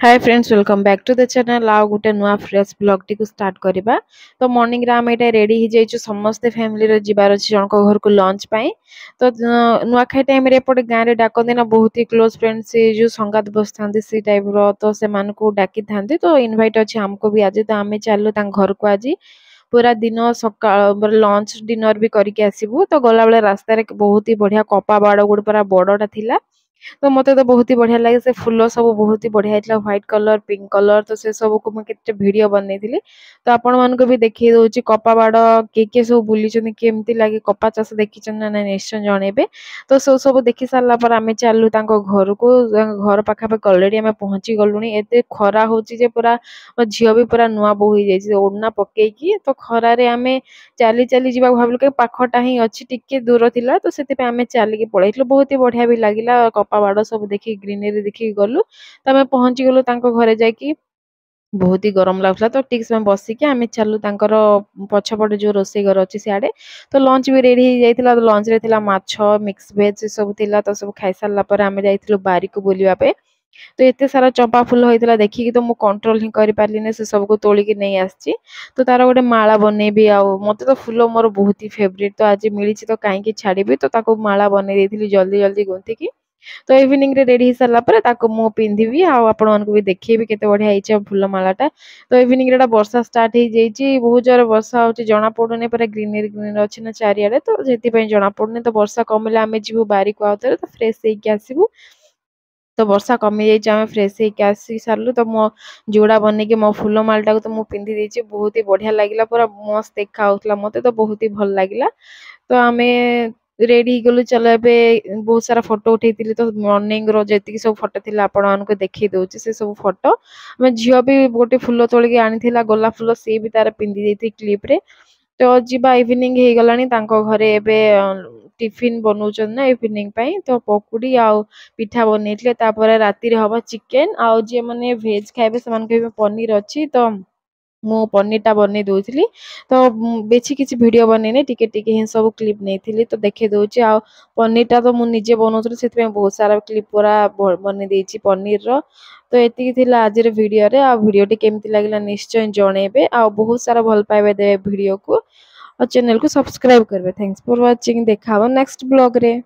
Hi friends welcome back to the channel आउ गोटे नुआ फ्रेश ब्लॉग टी को स्टार्ट करबा। तो मॉर्निंग रे हम एटा रेडी ही जाइछु समस्त फैमिली रे जिबार अछि जन को घर को लंच पाई। तो नुआ खाई टाइम रे पड़े गां रे डाकन ना बहुत ही क्लोज फ्रेंड्स से जो संगात बसथांदी सी टाइप रो तो से मान को डाकी थांदी तो इनवाइट अछि हमको भी आज तो आमे चालू तां घर को आज पूरा दिन सकाळ लंच डिनर भी करके आसीबू। तो गला बेले रास्ता रे बहुत ही बढ़िया कपा बाड़ गुड पूरा बड़टा थिला। तो मते तो बहुत ही बढ़िया लगे से फूल सब बहुत ही बढ़िया हितला व्हाइट कलर पिंक कलर तो से सब को मैं केते वीडियो बनैथिली। तो आपण मन को भी देखि दोची कपा बाड़ के सब बुली छन केमती लागे कपा चाष देखि छन ना निश्चय जणेबे। तो सब देखि सारला पर आमे चालू तांको घर को घर पाखा पे ऑलरेडी आमे पहुंची गलुनी एते खरा होची जे पूरा झियो भी पूरा नुआ बोही जाई ओडना पक्के की तो खरा रे आमे चाली चाली जीवा भाबलु के पाखटा ही अछि टिके दूर थिला तो सेते पे आमे चाली के पळैतलो बहुत ही बढ़िया भी लागिला कपा बाड़ सब देखि ग्रीनरी देखि गलु तो आमे पहुंची गलु तांको घरे जाकी बहुत ही गरम लागला तो ठीक समय बसिकी आमे चालू तांकर पछपटे जो रोसई घर अछि सियाडे। तो लंच भी रेडी हो जाइतिला तो लंच रे थिला माछ मिक्स वेज सब थिला तो सब खाइ सारला पर आमे जाइतिलु बारी को बोलिबा पे। तो एते सारा चंपा फूल होइतिला देखिकी तो मु कंट्रोल ही करि पारलिने से सब को तोली के नै आछी। तो तार गोटे माला बनेबी आ मते तो फूल मोर बहुत ही फेवरेट तो आज मिली तो काहे की छाड़ीबी तो ताको माला बने देथिली जल्दी जल्दी गुंथी की। तो इवनिंग रे रेडी हिसाला पर ताको मु पिंधिबी आ आपण मानको भी देखिबी केते बढ़िया हिचे फूल मालाटा। तो इवनिंग रे वर्षा स्टार्ट हो जाइची बहुत जोर वर्षा होची जना पडुने पर ग्रीनरी ग्रीनरी अछि ना चारियाडे तो जेति पय जना पडुने तो वर्षा कमिले आमे जिबु बारी को आउतरे तो फ्रेश हेकी आसीबु। तो वर्षा कमी जाइए आम फ्रेश होके आसी सारू तो मो जोड़ा बन के मो फूल मालटा को तो मुझे पिंधि देती बहुत ही बढ़िया लगे पूरा मस्त देखा मत तो बहुत ही भल लगे। तो आम रेडी गलु चलो ए बहुत सारा फोटो उठे तो मॉर्निंग रो जी सब फोटो थी आपण देखी दौर से सब फोटो आम झील भी गोटे फूल तोलिक आनी गोलाप फूल सी भी तार पिंधि देती क्लिप रे। तो जीवा इवनिंग हो गलानी तांको घरे एबे टिफिन बनौछन ना इवनिंग पई तो पकुड़ी आ पिठा बनैतले तापर राती रे हबा चिकेन आ जे माने वेज खाइबे समान के पनीर अछि तो मु पनीर टा बनै दउथली। तो बेछि किछि वीडियो बनेने टिके टिके ही सब क्लिप नेथिली तो देखे दउछि आ पनीर टा तो मु निजे बनौथली सेति में बहुत सारा क्लिप पूरा बने देछि पनीर रो। तो एतिकी थिला आज रे वीडियो रे आ वीडियो टी केमति लागला निश्चय जणेबे आ बहुत सारा भल पाइबे देबे वीडियो को और चैनल को सब्सक्राइब करबे। थैंक्स फॉर वाचिंग देखा नेक्स्ट ब्लॉग रे।